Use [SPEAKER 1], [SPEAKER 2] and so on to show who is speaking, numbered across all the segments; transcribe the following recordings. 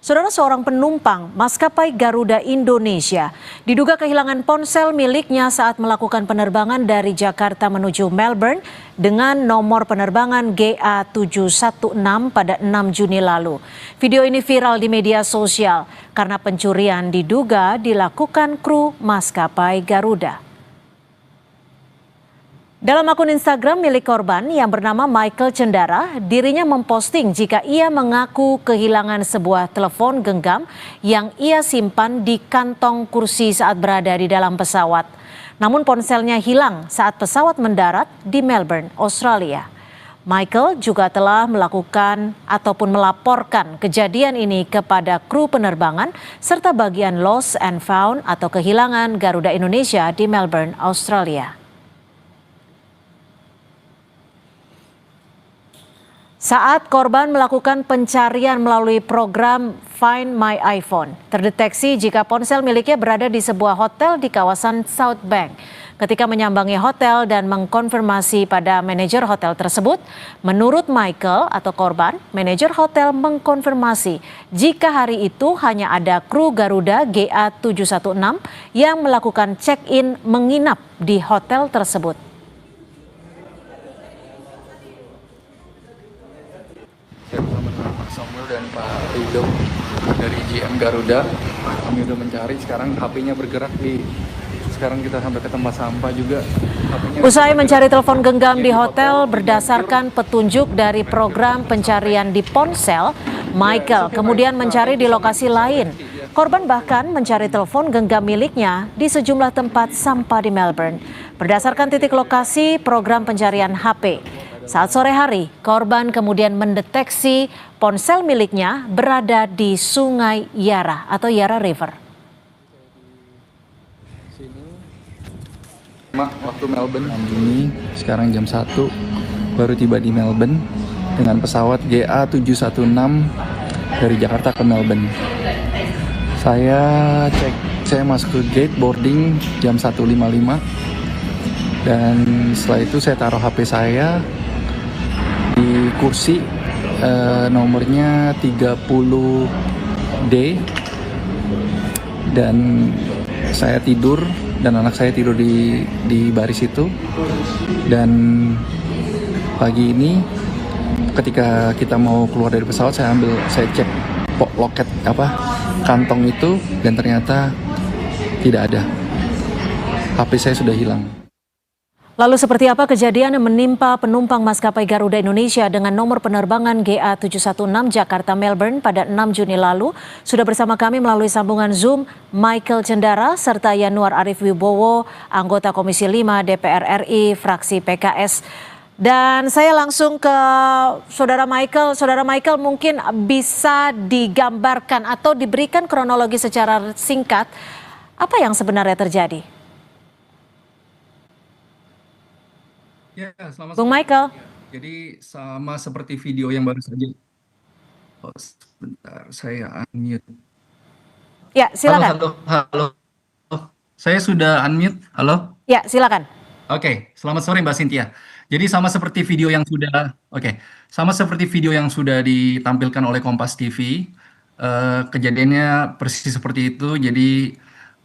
[SPEAKER 1] Saudara, seorang penumpang maskapai Garuda Indonesia diduga kehilangan ponsel miliknya saat melakukan penerbangan dari Jakarta menuju Melbourne dengan nomor penerbangan GA716 pada 6 Juni lalu. Video ini viral di media sosial karena pencurian diduga dilakukan kru maskapai Garuda. Dalam akun Instagram milik korban yang bernama Michael Cendara, dirinya memposting jika ia mengaku kehilangan sebuah telepon genggam yang ia simpan di kantong kursi saat berada di dalam pesawat. Namun ponselnya hilang saat pesawat mendarat di Melbourne, Australia. Michael juga telah melakukan ataupun melaporkan kejadian ini kepada kru penerbangan serta bagian lost and found atau kehilangan Garuda Indonesia di Melbourne, Australia. Saat korban melakukan pencarian melalui program Find My iPhone, terdeteksi jika ponsel miliknya berada di sebuah hotel di kawasan South Bank. Ketika menyambangi hotel dan mengkonfirmasi pada manajer hotel tersebut, menurut Michael atau korban, manajer hotel mengkonfirmasi jika hari itu hanya ada kru Garuda GA716 yang melakukan check-in menginap di hotel tersebut.
[SPEAKER 2] Bersama Pak Samuel dan Pak Rido dari GM Garuda. Kami udah mencari, sekarang HP-nya bergerak sekarang kita sampai ke tempat sampah juga.
[SPEAKER 1] Usai mencari telepon genggam di hotel berdasarkan petunjuk dari program pencarian di ponsel, Michael kemudian mencari di lokasi lain. Korban bahkan mencari telepon genggam miliknya di sejumlah tempat sampah di Melbourne. Berdasarkan titik lokasi program pencarian HP. Saat sore hari, korban kemudian mendeteksi ponsel miliknya berada di Sungai Yarra atau Yarra River.
[SPEAKER 2] Waktu Melbourne, 6 Juni, sekarang jam 1, baru tiba di Melbourne dengan pesawat GA716 dari Jakarta ke Melbourne. Saya masuk ke gate boarding jam 1.55 dan setelah itu saya taruh HP saya di kursi nomornya 30D dan saya tidur dan anak saya tidur di baris itu. Dan pagi ini ketika kita mau keluar dari pesawat saya cek loket kantong itu dan ternyata tidak ada. HP saya sudah hilang.
[SPEAKER 1] Lalu seperti apa kejadian yang menimpa penumpang maskapai Garuda Indonesia dengan nomor penerbangan GA716 Jakarta-Melbourne pada 6 Juni lalu? Sudah bersama kami melalui sambungan Zoom Michael Cendara serta Yanuar Arif Wibowo, anggota Komisi 5 DPR RI, fraksi PKS. Dan saya langsung ke Saudara Michael. Saudara Michael, mungkin bisa digambarkan atau diberikan kronologi secara singkat apa yang sebenarnya terjadi?
[SPEAKER 2] Ya, selamat
[SPEAKER 1] Bung
[SPEAKER 2] sore.
[SPEAKER 1] Michael.
[SPEAKER 2] Jadi sama seperti video yang baru saja. Oh, sebentar, saya unmute.
[SPEAKER 1] Ya, silakan.
[SPEAKER 2] Halo. Saya sudah unmute. Halo.
[SPEAKER 1] Ya, silakan.
[SPEAKER 2] Oke, selamat sore Mbak Cynthia. Jadi sama seperti video yang sudah ditampilkan oleh Kompas TV, kejadiannya persis seperti itu. Jadi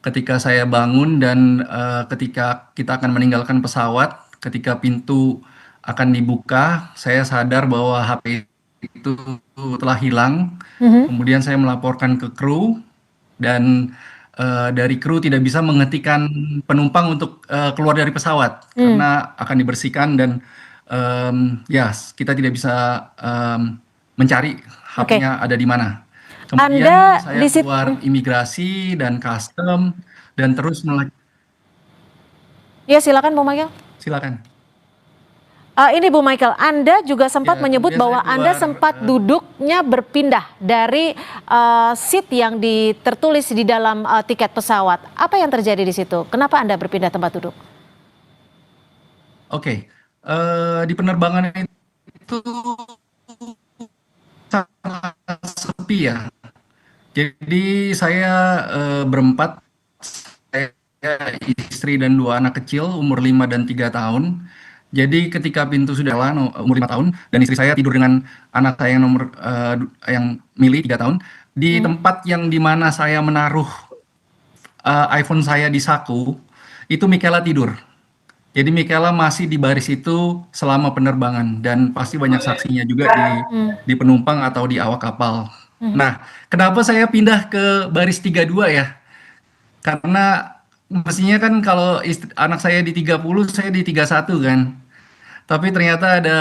[SPEAKER 2] ketika saya bangun dan ketika kita akan meninggalkan pesawat, ketika pintu akan dibuka, saya sadar bahwa HP itu telah hilang. Kemudian saya melaporkan ke kru dan dari kru tidak bisa menghentikan penumpang untuk keluar dari pesawat karena akan dibersihkan dan kita tidak bisa mencari HP-nya ada di mana. Kemudian saya keluar imigrasi dan custom dan terus
[SPEAKER 1] Ya, silakan Bu Michael.
[SPEAKER 2] Silakan.
[SPEAKER 1] Ini Bu Michael, Anda juga sempat menyebut bahwa Anda sempat duduknya berpindah dari seat yang tertulis di dalam tiket pesawat. Apa yang terjadi di situ? Kenapa Anda berpindah tempat duduk?
[SPEAKER 2] Oke, di penerbangan itu sangat sepi ya. Jadi saya berempat, saya istri dan 2 anak kecil umur 5 dan 3 tahun. Jadi ketika pintu sudah umur 5 tahun dan istri saya tidur dengan anak saya yang yang Mili 3 tahun, di tempat yang dimana saya menaruh iPhone saya di saku, itu Michaela tidur. Jadi Michaela masih di baris itu selama penerbangan dan pasti banyak saksinya juga di penumpang atau di awak kapal. Nah, kenapa saya pindah ke baris 32 ya? Karena mestinya kan kalau anak saya di 30, saya di 31 kan. Tapi ternyata ada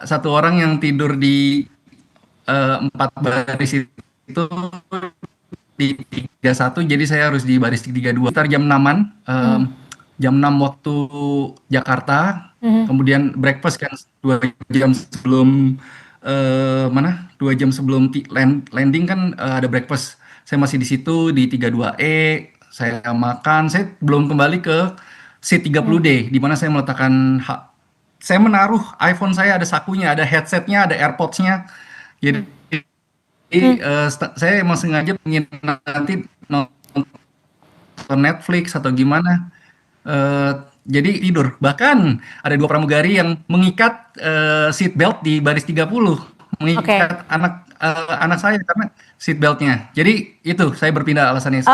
[SPEAKER 2] satu orang yang tidur di 4 baris itu di 31, jadi saya harus di baris 32 sekitar jam 6-an, jam 6 waktu Jakarta, kemudian breakfast kan 2 jam sebelum mana? 2 jam sebelum landing kan ada breakfast. Saya masih di situ di 32E, saya makan, saya belum kembali ke seat 30D di mana saya meletakkan saya menaruh iPhone saya, ada sakunya, ada headsetnya, ada AirPods-nya. Jadi saya emang sengaja pengen nanti nonton Netflix atau gimana. Jadi tidur. Bahkan ada 2 pramugari yang mengikat seat belt di baris 30,
[SPEAKER 1] Oke.
[SPEAKER 2] mengikat anak saya karena seat beltnya. Jadi itu saya berpindah alasannya.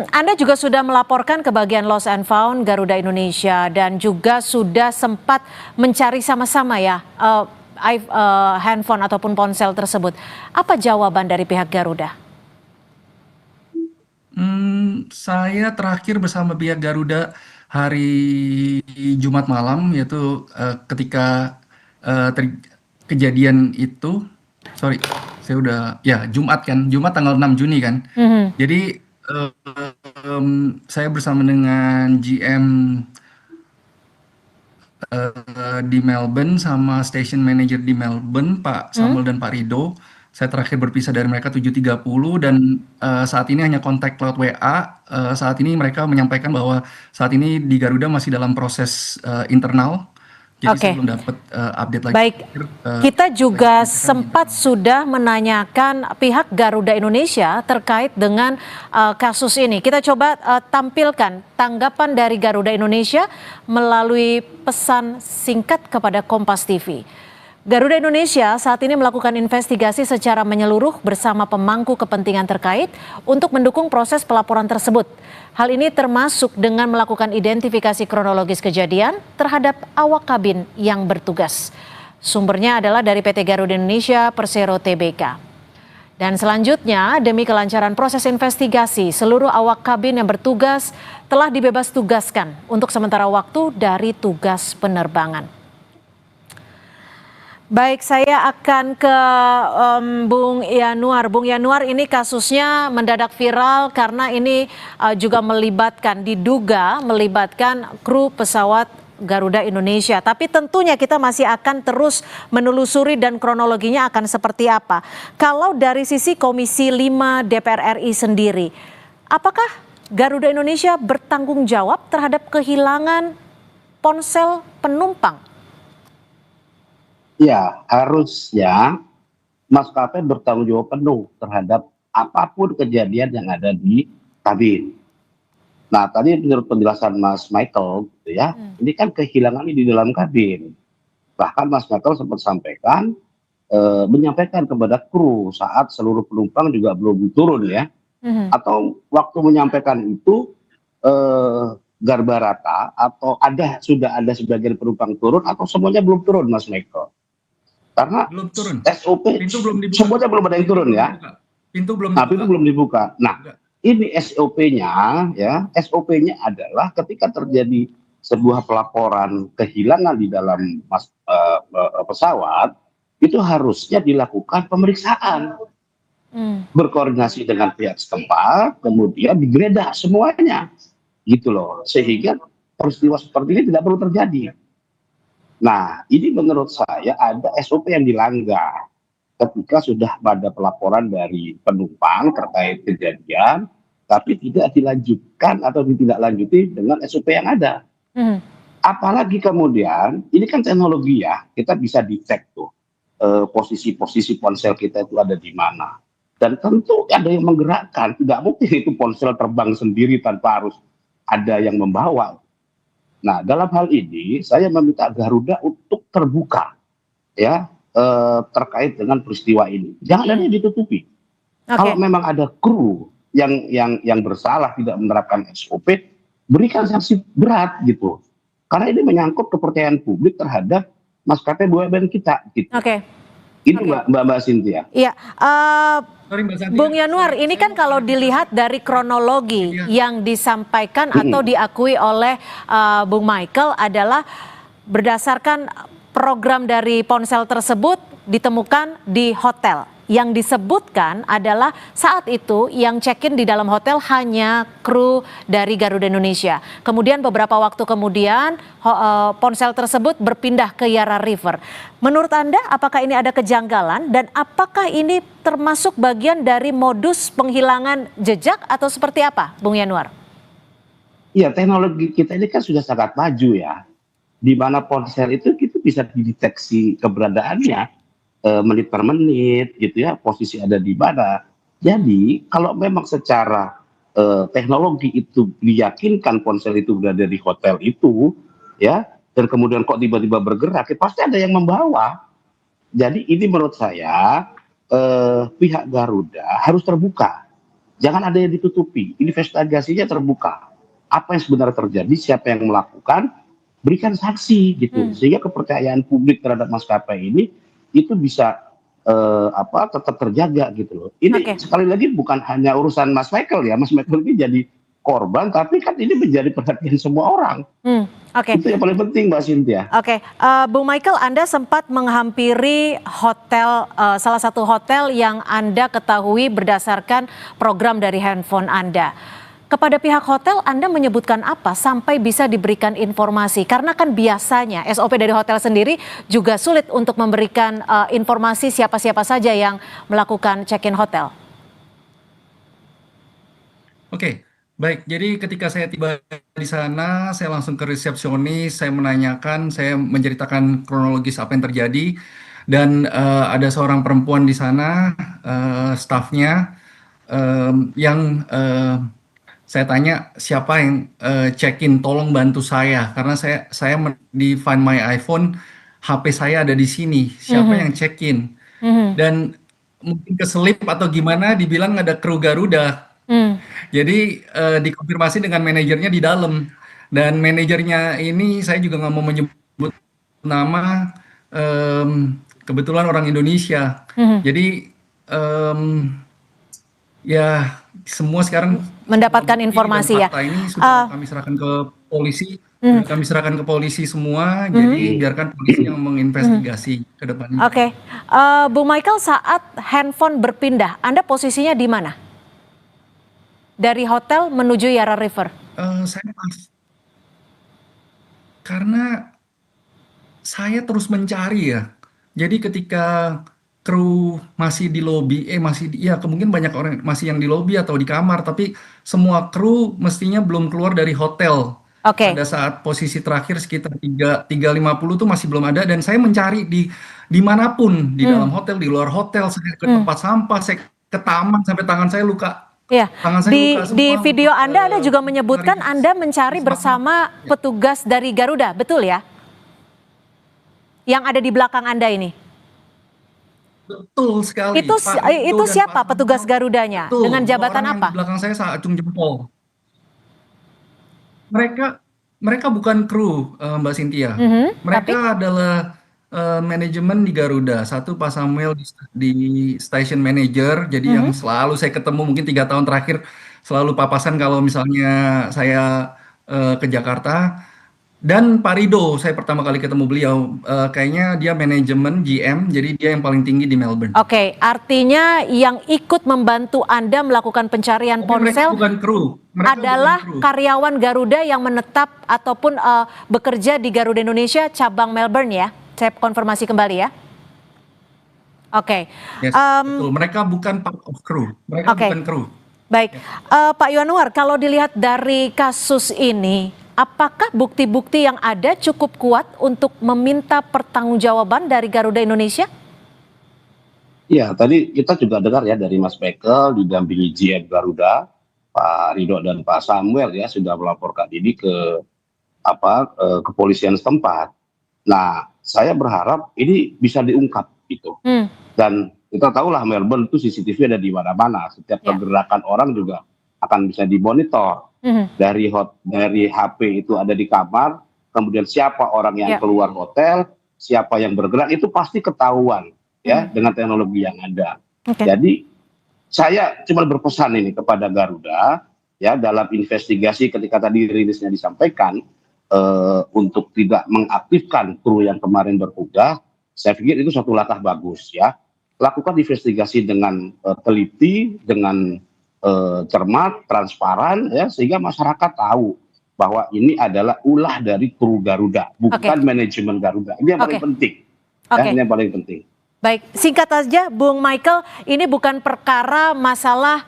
[SPEAKER 1] Anda juga sudah melaporkan ke bagian Lost and Found Garuda Indonesia dan juga sudah sempat mencari sama-sama ya handphone ataupun ponsel tersebut. Apa jawaban dari pihak Garuda?
[SPEAKER 2] Saya terakhir bersama pihak Garuda hari Jumat malam, yaitu ketika kejadian itu, sorry, saya udah, ya Jumat kan, Jumat tanggal 6 Juni kan. Jadi saya bersama dengan GM di Melbourne sama station manager di Melbourne, Pak Samuel dan Pak Rido. Saya terakhir berpisah dari mereka 7.30 dan saat ini hanya kontak lewat WA. Saat ini mereka menyampaikan bahwa saat ini di Garuda masih dalam proses internal. Jadi saya
[SPEAKER 1] Oke.
[SPEAKER 2] belum dapat update lagi.
[SPEAKER 1] Baik, kita juga sempat sudah menanyakan pihak Garuda Indonesia terkait dengan kasus ini. Kita coba tampilkan tanggapan dari Garuda Indonesia melalui pesan singkat kepada Kompas TV. Garuda Indonesia saat ini melakukan investigasi secara menyeluruh bersama pemangku kepentingan terkait untuk mendukung proses pelaporan tersebut. Hal ini termasuk dengan melakukan identifikasi kronologis kejadian terhadap awak kabin yang bertugas. Sumbernya adalah dari PT Garuda Indonesia Persero Tbk. Dan selanjutnya, demi kelancaran proses investigasi, seluruh awak kabin yang bertugas telah dibebas tugaskan untuk sementara waktu dari tugas penerbangan. Baik, saya akan ke Bung Yanuar. Bung Yanuar, ini kasusnya mendadak viral karena ini juga diduga melibatkan kru pesawat Garuda Indonesia. Tapi tentunya kita masih akan terus menelusuri dan kronologinya akan seperti apa. Kalau dari sisi Komisi 5 DPR RI sendiri, apakah Garuda Indonesia bertanggung jawab terhadap kehilangan ponsel penumpang?
[SPEAKER 3] Ya, harusnya maskapai bertanggung jawab penuh terhadap apapun kejadian yang ada di kabin. Nah, tadi menurut penjelasan Mas Michael, gitu ya, ini kan kehilangan di dalam kabin. Bahkan Mas Michael sempat sampaikan, menyampaikan kepada kru saat seluruh penumpang juga belum turun ya, atau waktu menyampaikan itu garba rata atau sudah ada sebagian penumpang turun atau semuanya belum turun, Mas Michael. Karena
[SPEAKER 2] Belum turun.
[SPEAKER 3] SOP
[SPEAKER 2] Pintu belum dibuka.
[SPEAKER 3] semuanya belum ada yang turun ya.
[SPEAKER 2] Pintu belum
[SPEAKER 3] Nah,
[SPEAKER 2] dibuka.
[SPEAKER 3] pintu belum dibuka. Nah, ini SOP-nya ya. SOP-nya adalah ketika terjadi sebuah pelaporan kehilangan di dalam pesawat, itu harusnya dilakukan pemeriksaan. Berkoordinasi dengan pihak setempat, kemudian digeledah semuanya. Gitu loh. Sehingga peristiwa seperti ini tidak perlu terjadi. Nah, ini menurut saya ada SOP yang dilanggar ketika sudah ada pelaporan dari penumpang terkait kejadian, tapi tidak dilanjutkan atau ditindaklanjuti dengan SOP yang ada. Apalagi kemudian, ini kan teknologi ya, kita bisa dicek tuh posisi-posisi ponsel kita itu ada di mana. Dan tentu ada yang menggerakkan, tidak mungkin itu ponsel terbang sendiri tanpa harus ada yang membawa. Nah, dalam hal ini saya meminta Garuda untuk terbuka ya terkait dengan peristiwa ini. Jangan ada yang ditutupi. Kalau
[SPEAKER 1] Oke,
[SPEAKER 3] memang ada kru yang bersalah tidak menerapkan SOP, berikan sanksi berat gitu. Karena ini menyangkut kepercayaan publik terhadap maskapai BUMN kita gitu.
[SPEAKER 1] oke,
[SPEAKER 3] Ini
[SPEAKER 1] oke.
[SPEAKER 3] Mbak Cynthia.
[SPEAKER 1] Iya,
[SPEAKER 2] Sorry Mbak Santia,
[SPEAKER 1] Bung Yanuar, ini
[SPEAKER 2] saya
[SPEAKER 1] kan
[SPEAKER 2] mau
[SPEAKER 1] kalau
[SPEAKER 2] klarifikasi
[SPEAKER 1] dilihat dari kronologi
[SPEAKER 2] ya.
[SPEAKER 1] yang disampaikan atau
[SPEAKER 3] Mm-mm.
[SPEAKER 1] diakui oleh Bung Michael adalah berdasarkan program dari ponsel tersebut ditemukan di hotel. Yang disebutkan adalah saat itu yang check-in di dalam hotel hanya kru dari Garuda Indonesia. Kemudian beberapa waktu kemudian ponsel tersebut berpindah ke Yara River. Menurut Anda apakah ini ada kejanggalan dan apakah ini termasuk bagian dari modus penghilangan jejak atau seperti apa, Bung Yanuar?
[SPEAKER 3] Iya, teknologi kita ini kan sudah sangat maju ya. Di mana ponsel itu kita bisa dideteksi keberadaannya menit per menit gitu ya, posisi ada di mana. Jadi kalau memang secara teknologi itu diyakinkan ponsel itu berada di hotel itu ya, dan kemudian kok tiba-tiba bergerak, ya pasti ada yang membawa. Jadi ini menurut saya pihak Garuda harus terbuka. Jangan ada yang ditutupi. Investigasinya terbuka. Apa yang sebenarnya terjadi, siapa yang melakukan, berikan saksi gitu. Sehingga kepercayaan publik terhadap maskapai ini itu bisa tetap terjaga gitu loh. Ini
[SPEAKER 1] Oke.
[SPEAKER 3] sekali lagi bukan hanya urusan Mas Michael ya. Mas Michael ini jadi korban, tapi kan ini menjadi perhatian semua orang.
[SPEAKER 1] Oke.
[SPEAKER 3] Itu yang paling penting Mbak Cynthia.
[SPEAKER 1] Oke, Bung Michael, Anda sempat menghampiri hotel, salah satu hotel yang Anda ketahui berdasarkan program dari handphone Anda. Kepada pihak hotel, Anda menyebutkan apa sampai bisa diberikan informasi? Karena kan biasanya SOP dari hotel sendiri juga sulit untuk memberikan informasi siapa-siapa saja yang melakukan check-in hotel.
[SPEAKER 2] Oke, baik. Jadi ketika saya tiba di sana, saya langsung ke resepsionis, saya menanyakan, saya menceritakan kronologis apa yang terjadi, dan ada seorang perempuan di sana, stafnya, yang saya tanya siapa yang check-in, tolong bantu saya, karena saya di Find My iPhone, HP saya ada di sini, siapa yang check-in, dan mungkin keselip atau gimana, dibilang ada kru Garuda. Jadi dikonfirmasi dengan manajernya di dalam, dan manajernya ini saya juga nggak mau menyebut nama, kebetulan orang Indonesia. Jadi ya semua sekarang
[SPEAKER 1] Mendapatkan
[SPEAKER 2] bukti dan
[SPEAKER 1] informasi ya.
[SPEAKER 2] fakta ini sudah kami serahkan ke polisi, sudah kami serahkan ke polisi semua. Jadi biarkan polisi yang menginvestigasi ke depannya.
[SPEAKER 1] Oke, Bung Michael, saat handphone berpindah, Anda posisinya di mana? Dari hotel menuju Yara River.
[SPEAKER 2] Saya pas, karena saya terus mencari ya. Jadi ketika kru masih di lobi, ya kemungkinan banyak orang masih yang di lobi atau di kamar, tapi semua kru mestinya belum keluar dari hotel.
[SPEAKER 1] Oke.
[SPEAKER 2] Pada saat posisi terakhir sekitar 3.50 tuh masih belum ada, dan saya mencari di manapun, di dalam hotel, di luar hotel, saya ke tempat sampah, saya ke taman sampai tangan saya luka.
[SPEAKER 1] Iya,
[SPEAKER 2] Tangan saya luka
[SPEAKER 1] di
[SPEAKER 2] semua
[SPEAKER 1] video
[SPEAKER 2] untuk,
[SPEAKER 1] Anda juga menyebutkan
[SPEAKER 2] mencari
[SPEAKER 1] Anda mencari
[SPEAKER 2] sesama.
[SPEAKER 1] bersama petugas dari Garuda, betul ya? Yang ada di belakang Anda ini.
[SPEAKER 2] Betul sekali.
[SPEAKER 1] Itu
[SPEAKER 2] Pak Rido
[SPEAKER 1] itu
[SPEAKER 2] dan
[SPEAKER 1] siapa
[SPEAKER 2] Pak
[SPEAKER 1] petugas
[SPEAKER 2] Samuel,
[SPEAKER 1] Garudanya?
[SPEAKER 2] betul,
[SPEAKER 1] Dengan
[SPEAKER 2] dua
[SPEAKER 1] jabatan
[SPEAKER 2] orang yang
[SPEAKER 1] apa?
[SPEAKER 2] di belakang saya acung jempol. Mereka bukan kru, Mbak Cynthia.
[SPEAKER 1] Tapi
[SPEAKER 2] Mereka adalah manajemen di Garuda. Satu Pak Samuel di station manager, jadi yang selalu saya ketemu mungkin 3 tahun terakhir selalu papasan kalau misalnya saya ke Jakarta. Dan Pak Rido, saya pertama kali ketemu beliau, kayaknya dia manajemen GM, jadi dia yang paling tinggi di Melbourne.
[SPEAKER 1] Oke, artinya yang ikut membantu Anda melakukan pencarian
[SPEAKER 2] Tapi mereka
[SPEAKER 1] ponsel
[SPEAKER 2] bukan kru. Mereka
[SPEAKER 1] adalah
[SPEAKER 2] bukan kru.
[SPEAKER 1] karyawan Garuda yang menetap ataupun bekerja di Garuda Indonesia cabang Melbourne ya. Saya konfirmasi kembali ya. Oke.
[SPEAKER 2] Yes, betul. Mereka bukan part of crew. Mereka
[SPEAKER 1] Oke.
[SPEAKER 2] bukan kru.
[SPEAKER 1] Baik, Pak Yanuar, kalau dilihat dari kasus ini, apakah bukti-bukti yang ada cukup kuat untuk meminta pertanggungjawaban dari Garuda Indonesia?
[SPEAKER 3] Iya, tadi kita juga dengar ya dari Mas Michael didampingi GM Garuda, Pak Rido dan Pak Samuel ya sudah melaporkan ini ke kepolisian setempat. Nah, saya berharap ini bisa diungkap gitu. Dan Kita tahulah Melbourne itu CCTV ada di mana-mana. Setiap pergerakan orang juga akan bisa dimonitor. Dari HP itu ada di kamar, kemudian siapa orang yang keluar hotel, siapa yang bergerak itu pasti ketahuan ya dengan teknologi yang ada. Jadi saya cuma berpesan ini kepada Garuda ya, dalam investigasi ketika tadi rilisnya disampaikan untuk tidak mengaktifkan kru yang kemarin bertugas, saya pikir itu suatu langkah bagus ya. Lakukan investigasi dengan teliti, dengan cermat, transparan ya, sehingga masyarakat tahu bahwa ini adalah ulah dari kru Garuda, bukan manajemen Garuda. Ini yang paling penting. Ya, ini yang paling penting.
[SPEAKER 1] Baik, singkat saja Bung Michael, ini bukan perkara masalah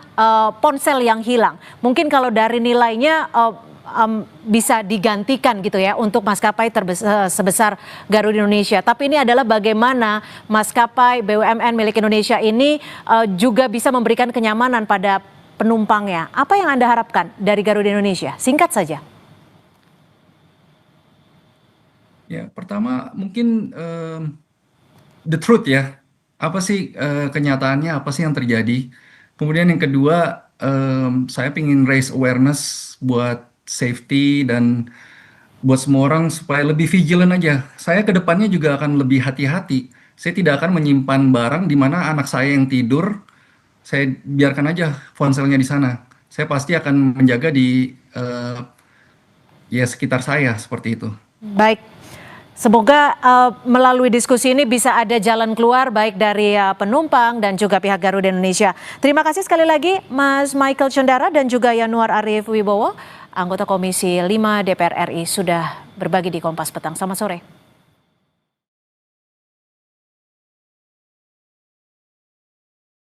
[SPEAKER 1] ponsel yang hilang. Mungkin kalau dari nilainya bisa digantikan gitu ya untuk maskapai sebesar Garuda Indonesia. Tapi ini adalah bagaimana maskapai BUMN milik Indonesia ini juga bisa memberikan kenyamanan pada penumpangnya. Apa yang Anda harapkan dari Garuda Indonesia? Singkat saja.
[SPEAKER 2] Ya, pertama mungkin the truth ya. Apa sih kenyataannya, apa sih yang terjadi? Kemudian yang kedua, saya ingin raise awareness buat safety dan buat semua orang supaya lebih vigilant aja. Saya ke depannya juga akan lebih hati-hati. Saya tidak akan menyimpan barang di mana anak saya yang tidur, saya biarkan aja ponselnya di sana. Saya pasti akan menjaga di ya sekitar saya seperti itu.
[SPEAKER 1] Baik, semoga melalui diskusi ini bisa ada jalan keluar baik dari penumpang dan juga pihak Garuda Indonesia. Terima kasih sekali lagi Mas Michael Cendara dan juga Yanuar Arif Wibowo, anggota Komisi 5 DPR RI sudah berbagi di Kompas Petang. Selamat sore.